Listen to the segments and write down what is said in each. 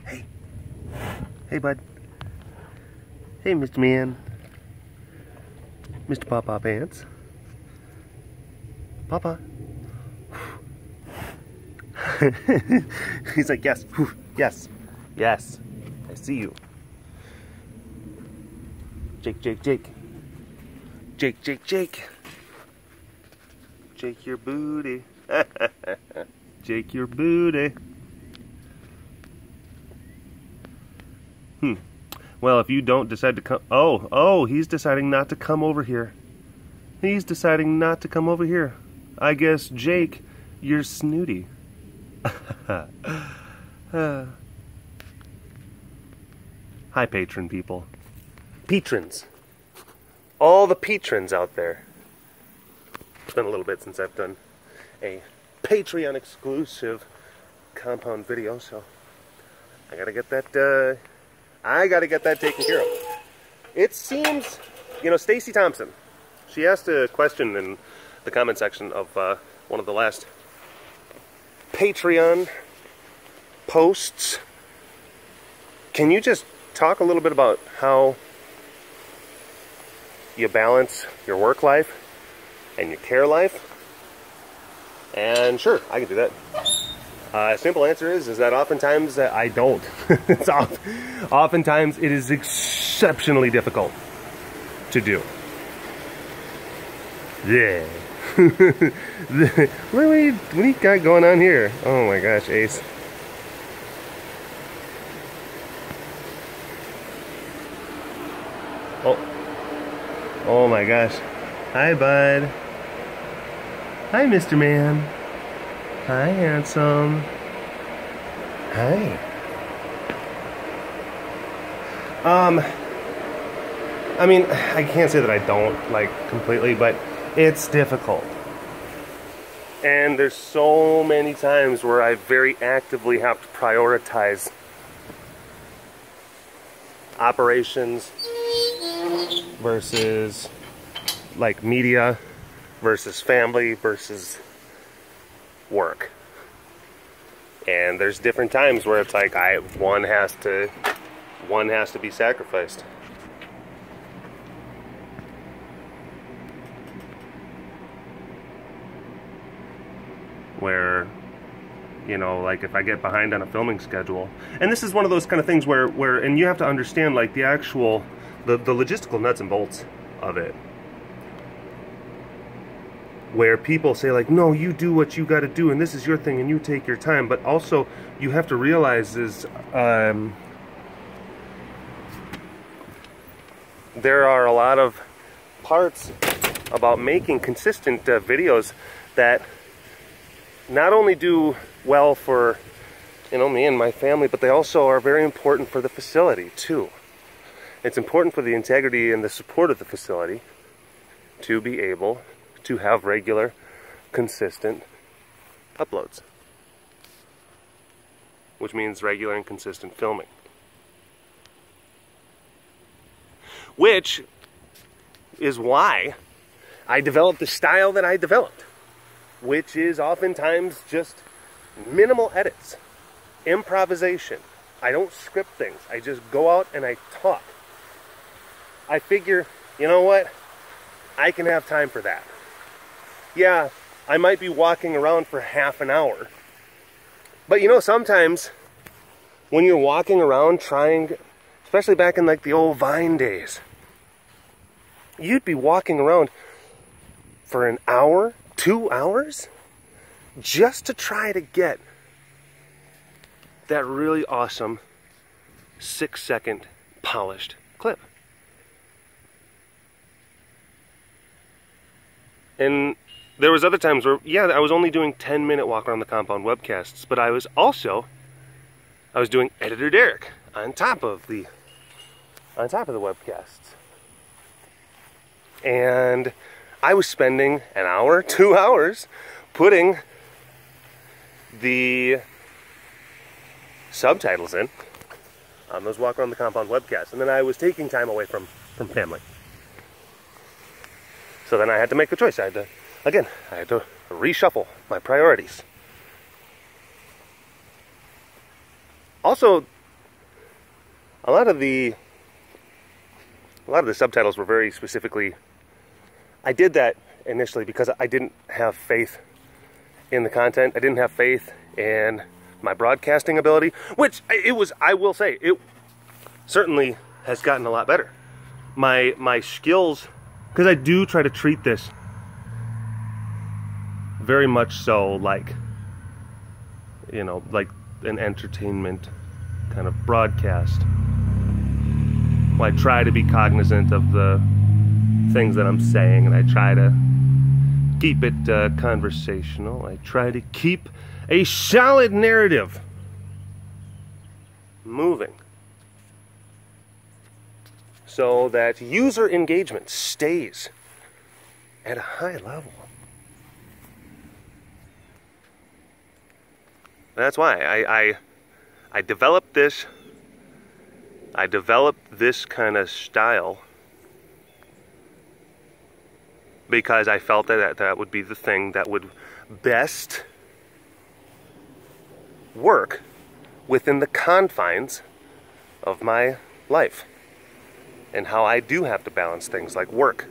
Hey. Hey, bud. Hey, Mr. Man. Mr. Papa Pants. Papa. He's like, yes. Yes. Yes. I see you. Jake, Jake, Jake. Jake, Jake, Jake. Jake your booty. Jake your booty. Well, if you don't decide to come... Oh, he's deciding not to come over here. He's deciding not to come over here. I guess, Jake, you're snooty. Hi, patron people. Patrons. All the patrons out there. It's been a little bit since I've done a Patreon exclusive compound video, so I gotta get that taken care of. It seems, you know, Stacy Thompson, she asked a question in the comment section of one of the last Patreon posts. Can you just talk a little bit about how you balance your work life and your care life? And sure, I can do that. Simple answer is that oftentimes I don't. Oftentimes it is exceptionally difficult to do. Yeah. What do you got going on here? Oh my gosh, Ace. Oh my gosh. Hi, bud. Hi, Mr. Man. Hi, handsome. Hi. I mean, I can't say that I don't, like, completely, but it's difficult. And there's so many times where I very actively have to prioritize operations versus, like, media versus family versus work. And there's different times where it's like one has to be sacrificed. Where, you know, like if I get behind on a filming schedule, and this is one of those kind of things where and you have to understand like the actual the logistical nuts and bolts of it. Where people say like, no, you do what you got to do and this is your thing and you take your time. But also you have to realize is there are a lot of parts about making consistent videos that not only do well for, you know, me and my family, but they also are very important for the facility too. It's important for the integrity and the support of the facility to be able to have regular, consistent uploads. Which means regular and consistent filming. Which is why I developed the style that I developed. Which is oftentimes just minimal edits. Improvisation. I don't script things. I just go out and I talk. I figure, you know what? I can have time for that. Yeah, I might be walking around for half an hour. But you know, sometimes when you're walking around trying, especially back in like the old Vine days, you'd be walking around for an hour, 2 hours, just to try to get that really awesome 6-second polished clip. And there was other times where, yeah, I was only doing 10-minute walk around the compound webcasts, but I was doing Editor Derek on top of the webcasts. And I was spending an hour, 2 hours putting the subtitles in on those walk around the compound webcasts, and then I was taking time away from family. So then I had to make a choice. I had to reshuffle my priorities. Also, a lot of the subtitles were very specifically, I did that initially because I didn't have faith in the content. I didn't have faith in my broadcasting ability, which I will say, it certainly has gotten a lot better. My skills, because I do try to treat this very much so like, you know, like an entertainment kind of broadcast. I try to be cognizant of the things that I'm saying, and I try to keep it conversational. I try to keep a solid narrative moving so that user engagement stays at a high level. That's why I developed this. I developed this kind of style because I felt that would be the thing that would best work within the confines of my life and how I do have to balance things like work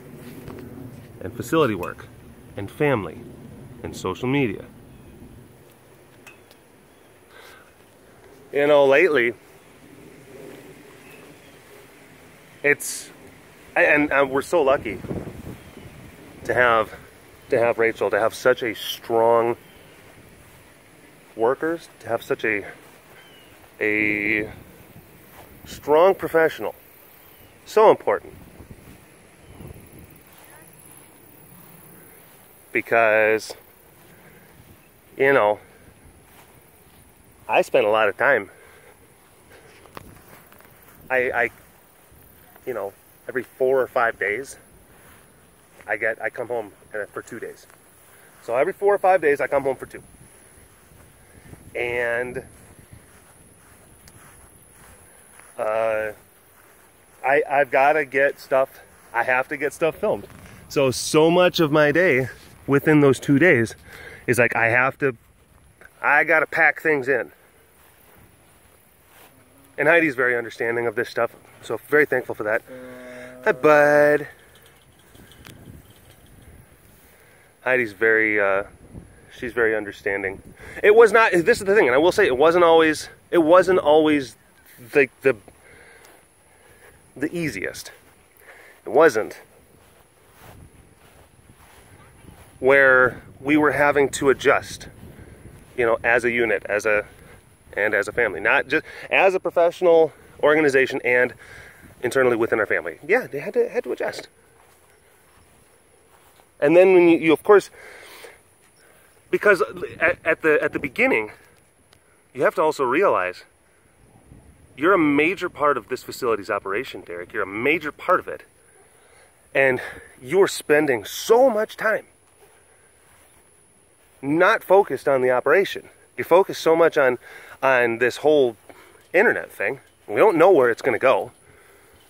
and facility work and family and social media. You know, lately, we're so lucky to have Rachel, to have such a strong workers, to have such a strong professional. So important. Because, you know, I spent a lot of time. You know, every 4 or 5 days, I come home for 2 days. So every 4 or 5 days, I come home for 2. And I've got to get stuff. I have to get stuff filmed. So much of my day within those 2 days is like I got to pack things in. And Heidi's very understanding of this stuff, so very thankful for that. Hi, bud. Heidi's she's very understanding. It was not, this is the thing, and I will say it wasn't always the easiest. It wasn't. Where we were having to adjust, you know, as a unit, as a family, not just as a professional organization and internally within our family. Yeah, they had to adjust. And then when you of course, because at the beginning, you have to also realize you're a major part of this facility's operation, Derek. You're a major part of it, and you're spending so much time not focused on the operation. You're focused so much on this whole internet thing. We don't know where it's going to go.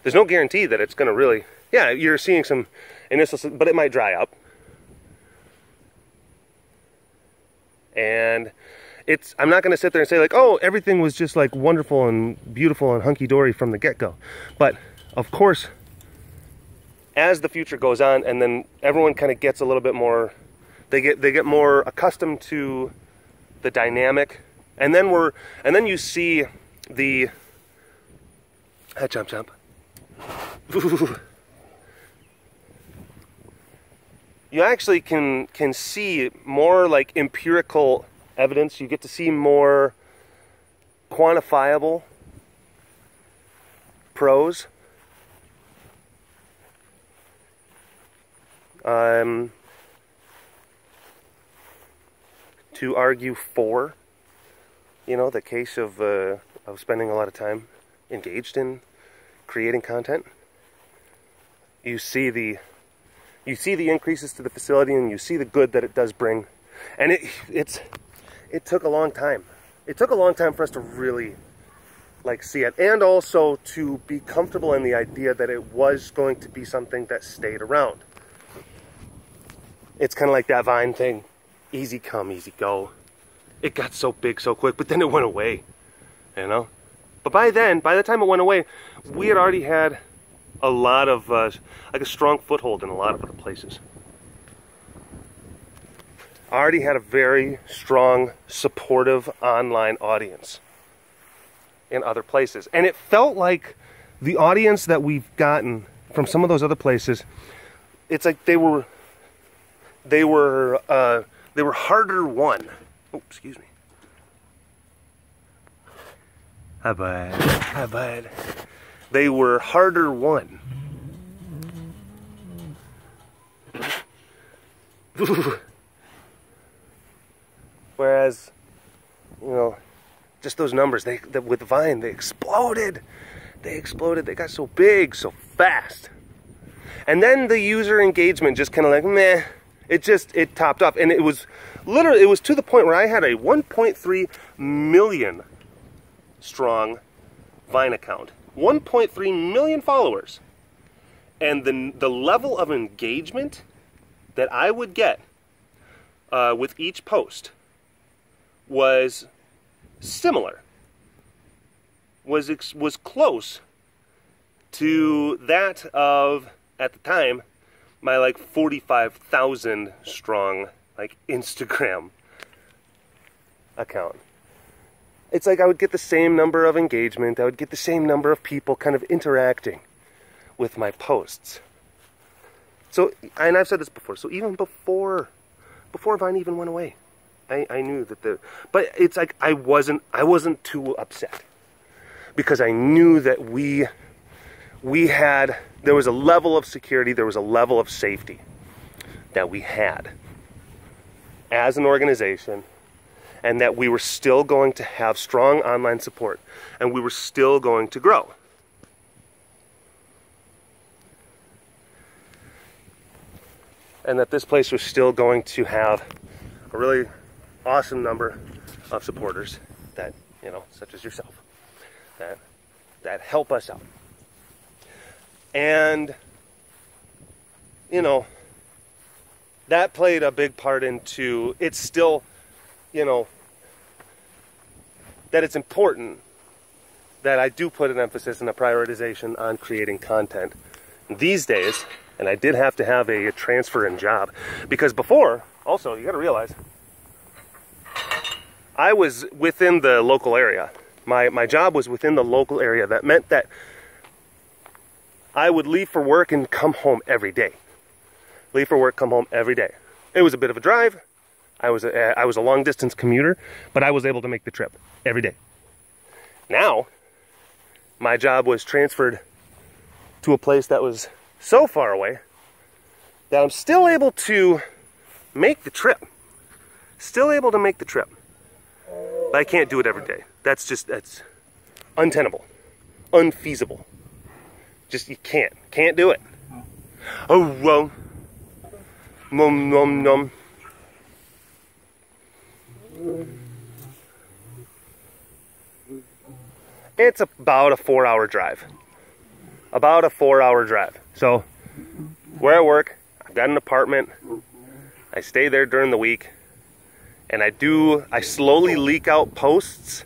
There's no guarantee that it's going to really, yeah, you're seeing some initial, but it might dry up. And I'm not going to sit there and say like, oh, everything was just like wonderful and beautiful and hunky-dory from the get-go. But of course, as the future goes on, and then everyone kind of gets a little bit more, they get more accustomed to the dynamic, and then you see the jump. You actually can see more like empirical evidence. You get to see more quantifiable pros. To argue for, you know, the case of spending a lot of time engaged in creating content. You see the increases to the facility, and you see the good that it does bring. And it took a long time. It took a long time for us to really like see it, and also to be comfortable in the idea that it was going to be something that stayed around. It's kind of like that Vine thing. Easy come, easy go. It got so big so quick, but then it went away, you know? But by then, by the time it went away, we had already had a lot of, like a strong foothold in a lot of other places. I already had a very strong, supportive online audience in other places. And it felt like the audience that we've gotten from some of those other places, it's like they were harder won. Oh, excuse me. Hi, bud. Hi, bud. They were harder won. Whereas, you know, just those numbers, with Vine, they exploded. They exploded. They got so big, so fast. And then the user engagement just kind of like, meh. It topped off. And it was literally, it was to the point where I had a 1.3 million strong Vine account. 1.3 million followers. And the level of engagement that I would get with each post was similar, was close to that of, at the time, my like 45,000 strong like Instagram account. It's like I would get the same number of engagement, I would get the same number of people kind of interacting with my posts. So, and I've said this before, so even before Vine even went away, I knew that but it's like I wasn't too upset, because I knew that there was a level of security, there was a level of safety that we had as an organization, and that we were still going to have strong online support, and we were still going to grow. And that this place was still going to have a really awesome number of supporters that, you know, such as yourself, that help us out. And, you know, that played a big part into, it's still, you know, that it's important that I do put an emphasis and a prioritization on creating content these days. And I did have to have a transfer in job, because before, also, you got to realize, I was within the local area. My job was within the local area. That meant that I would leave for work and come home every day. Leave for work, come home every day. It was a bit of a drive. I was a long distance commuter, but I was able to make the trip every day. Now, my job was transferred to a place that was so far away that I'm still able to make the trip. Still able to make the trip. But I can't do it every day. That's untenable. Unfeasible. Just, you can't do it. Oh, well. Nom nom nom. It's about a 4-hour drive. About a 4-hour drive. So, where I work, I've got an apartment. I stay there during the week. And I slowly leak out posts.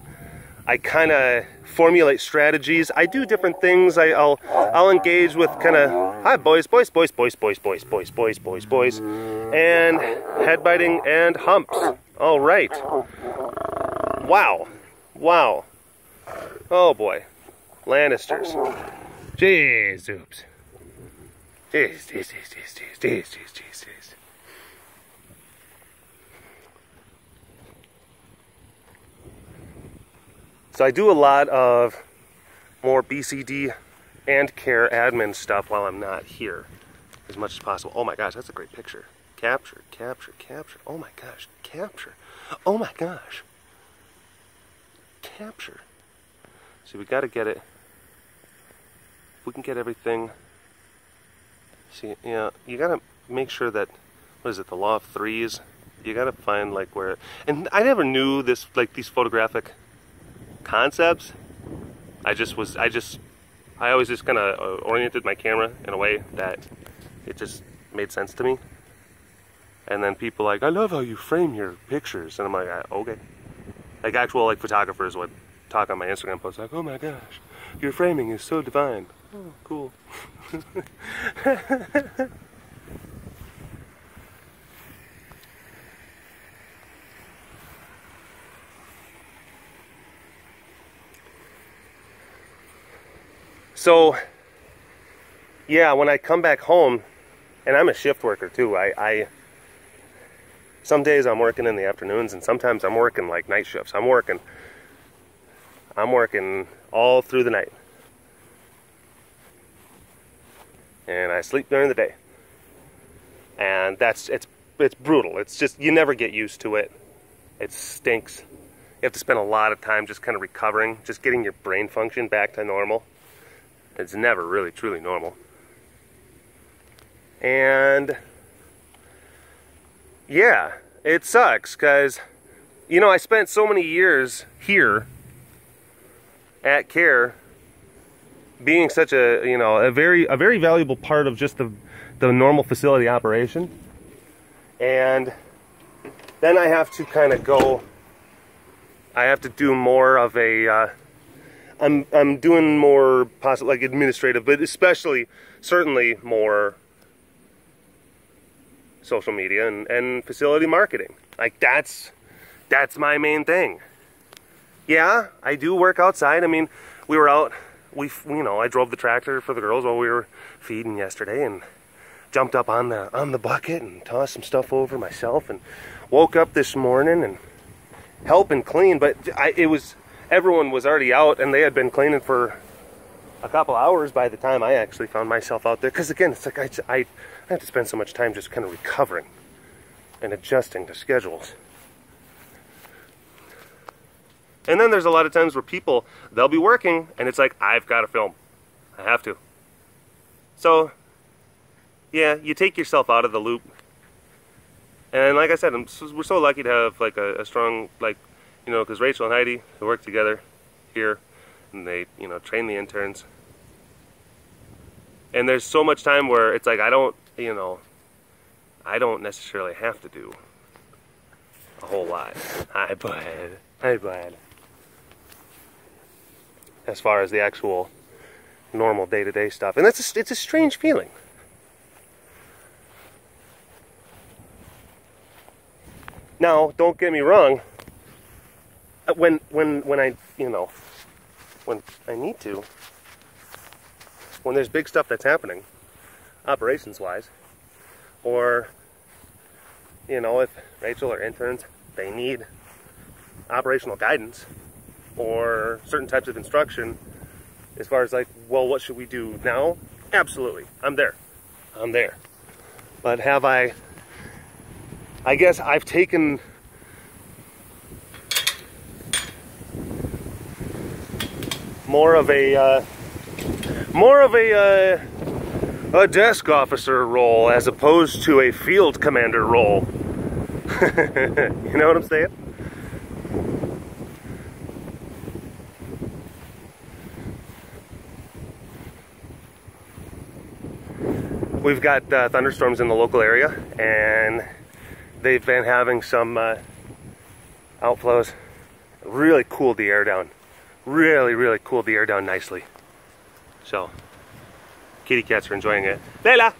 I kind of formulate strategies. I do different things. I'll engage with kind of, hi boys, and head biting and humps. All right. Wow. Oh boy. Lannisters. Jeez, oops. Jeez. So I do a lot of more BCD and care admin stuff while I'm not here, as much as possible. Oh my gosh, that's a great picture. Capture. Oh my gosh, capture. Oh my gosh. Capture. See, we gotta get it. If we can get everything. See, yeah, you gotta make sure that, what is it, the law of threes? You gotta find like where, and I never knew this, like these photographic concepts. I always just kind of oriented my camera in a way that it just made sense to me. And then people like, I love how you frame your pictures, and I'm like, okay. Like actual like photographers would talk on my Instagram post like, oh my gosh, your framing is so divine. Oh, cool. So, yeah, when I come back home, and I'm a shift worker too, some days I'm working in the afternoons, and sometimes I'm working like night shifts. I'm working all through the night. And I sleep during the day. And it's brutal. It's just, you never get used to it. It stinks. You have to spend a lot of time just kind of recovering, just getting your brain function back to normal. It's never really truly normal. And yeah, it sucks because, you know, I spent so many years here at CARE being such a, you know, a very valuable part of just the normal facility operation. And then I have to kind of go, I have to do more of a, I'm doing more possible like administrative, but especially certainly more social media and facility marketing. Like that's my main thing. Yeah, I do work outside. I mean, we were out, you know, I drove the tractor for the girls while we were feeding yesterday, and jumped up on the bucket and tossed some stuff over myself, and woke up this morning and helping clean, but everyone was already out, and they had been cleaning for a couple hours by the time I actually found myself out there. Because again, it's like I have to spend so much time just kind of recovering and adjusting to schedules. And then there's a lot of times where people, they'll be working, and it's like, I've got to film. I have to. So, yeah, you take yourself out of the loop. And like I said, we're so lucky to have like a strong, like, you know, because Rachel and Heidi, they work together here, and they, you know, train the interns. And there's so much time where it's like, I don't necessarily have to do a whole lot. Hi, bud. As far as the actual normal day-to-day stuff. And it's a strange feeling. Now, don't get me wrong, when I, you know, when I need to, when there's big stuff that's happening, operations-wise, or, you know, if Rachel or interns, they need operational guidance, or certain types of instruction, as far as like, well, what should we do now? Absolutely, I'm there. But have I guess I've taken more of a desk officer role as opposed to a field commander role. You know what I'm saying? We've got thunderstorms in the local area, and they've been having some outflows. Really cooled the air down. Really cooled the air down nicely. So, kitty cats are enjoying it. Layla!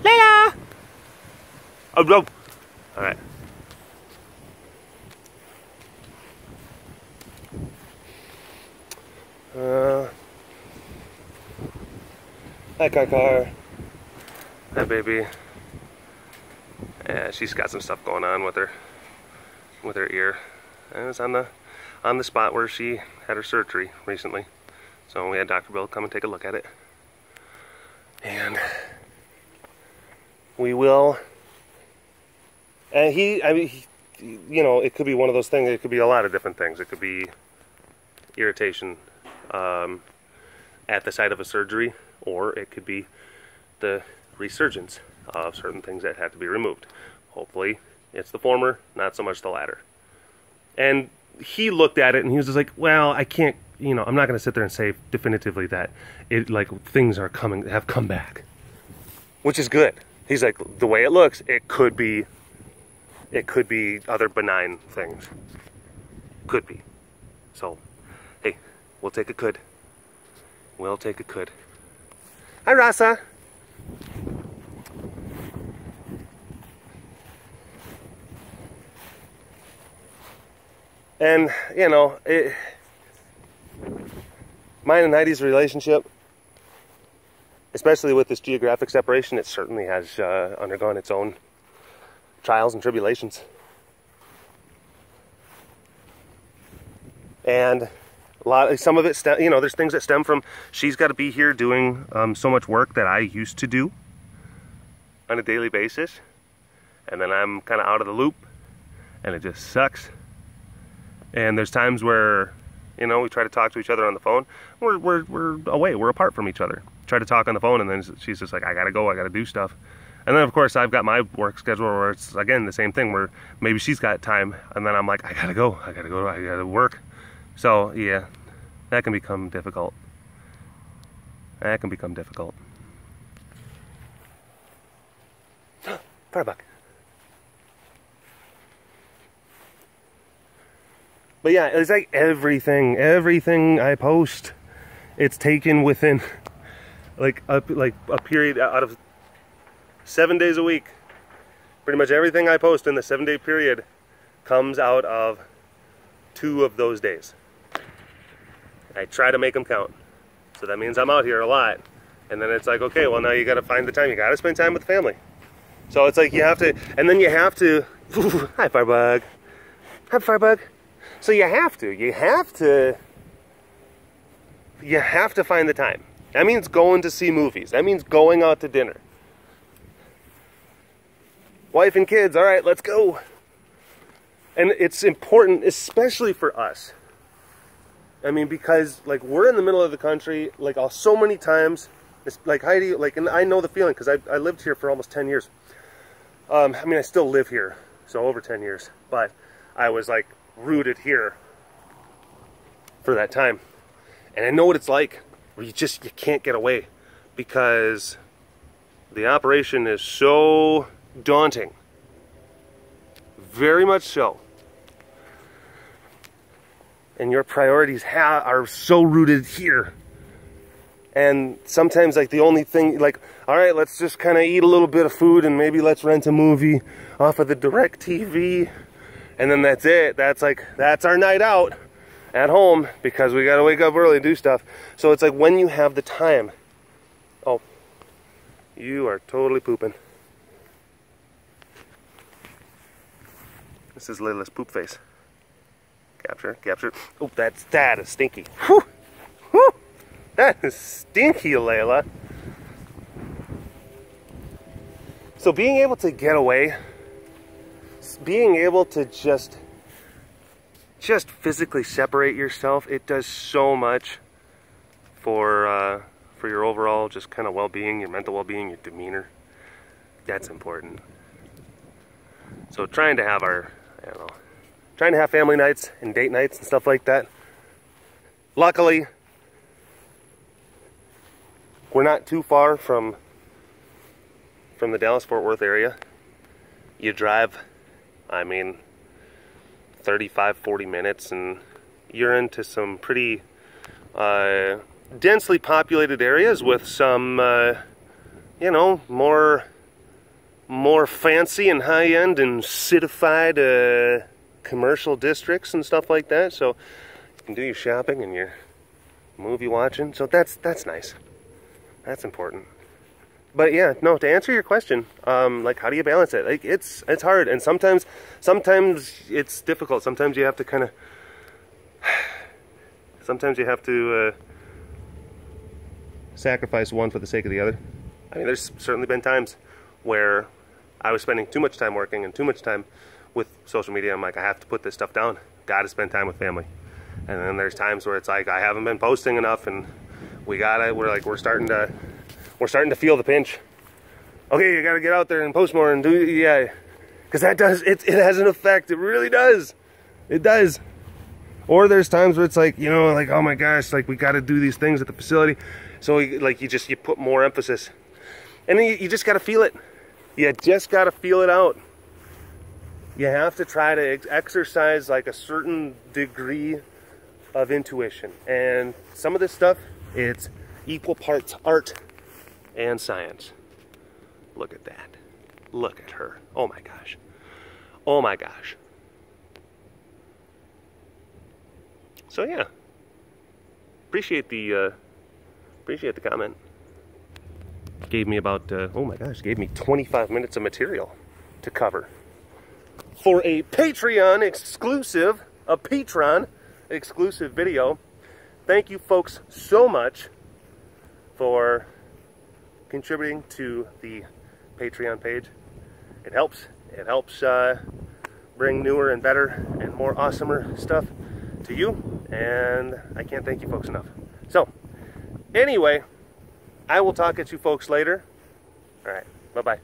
Layla! Oh, no. All right. Hi, Car. Hi, baby. Yeah, she's got some stuff going on with her ear. And it's on the spot where she had her surgery recently. So we had Dr. Bill come and take a look at it. And we will. And he, you know, it could be one of those things. It could be a lot of different things. It could be irritation at the site of a surgery, or it could be the resurgence of certain things that had to be removed. Hopefully it's the former, not so much the latter. And he looked at it and he was just like, well, I can't, you know, I'm not going to sit there and say definitively that it, like, things have come back, which is good. He's like, the way it looks, it could be other benign things. Could be. So We'll take a could. We'll take a could. Hi, Rasa. And, you know, mine and Heidi's relationship, especially with this geographic separation, it certainly has undergone its own trials and tribulations. And some of it, you know, there's things that stem from she's got to be here doing so much work that I used to do on a daily basis, and then I'm kind of out of the loop, and it just sucks. And there's times where, you know, we try to talk to each other on the phone. We're away. We're apart from each other. Try to talk on the phone, and then she's just like, I gotta go. I gotta do stuff. And then, of course, I've got my work schedule where it's, again, the same thing, where maybe she's got time, and then I'm like, I gotta go. I gotta work. So, yeah, that can become difficult. That can become difficult. Firebuck. But yeah, it's like everything I post, it's taken within like a period out of 7 days a week. Pretty much everything I post in the 7-day period comes out of 2 of those days. I try to make them count. So that means I'm out here a lot. And then it's like, okay, well, now you got to find the time. You got to spend time with the family. So it's like you have to, and then you have to, hi, Firebug. Hi, Firebug. So you have to find the time. That means going to see movies. That means going out to dinner. Wife and kids, all right, let's go. And it's important, especially for us. I mean, because like we're in the middle of the country, like so many times, it's like Heidi, like, and I know the feeling because I lived here for almost 10 years. I mean, I still live here, so over 10 years, but I was like rooted here for that time. And I know what it's like, where you can't get away because the operation is so daunting. Very much so. And your priorities are so rooted here. And sometimes like the only thing, like, all right, let's just kind of eat a little bit of food and maybe let's rent a movie off of the DirecTV. And then that's it. That's our night out at home because we got to wake up early and do stuff. So it's like when you have the time. Oh, you are totally pooping. This is Layla's poop face. Capture. Oh, that is stinky. Whew. Whew. That is stinky, Layla. So being able to get away, being able to just physically separate yourself, it does so much for your overall just kind of well-being, your mental well-being, your demeanor. That's important. So trying to have family nights and date nights and stuff like that. Luckily, we're not too far from the Dallas-Fort Worth area. You drive, I mean, 35, 40 minutes and you're into some pretty densely populated areas with some, you know, more fancy and high-end and citified commercial districts and stuff like that. So you can do your shopping and your movie watching. So that's nice. That's important. But yeah, no, to answer your question, like how do you balance it? Like it's hard, and sometimes it's difficult. Sometimes you have to sacrifice one for the sake of the other. I mean, there's certainly been times where I was spending too much time working and too much time with social media. I'm like, I have to put this stuff down. Got to spend time with family. And then there's times where it's like I haven't been posting enough, and we're starting to feel the pinch. Okay, you got to get out there and post more and do, yeah, because it has an effect. It really does. It does. Or there's times where it's like, you know, like, oh my gosh, like we got to do these things at the facility. So like you put more emphasis, and then you just got to feel it. You just got to feel it out. You have to try to exercise like a certain degree of intuition. And some of this stuff, it's equal parts art and science. Look at that. Look at her. Oh my gosh. Oh my gosh. So yeah. Appreciate the comment. Gave me about, oh my gosh, gave me 25 minutes of material to cover for a Patreon exclusive, video. Thank you folks so much for contributing to the Patreon page. It helps bring newer and better and more awesomer stuff to you, and I can't thank you folks enough. So anyway, I will talk at you folks later. All right, bye-bye.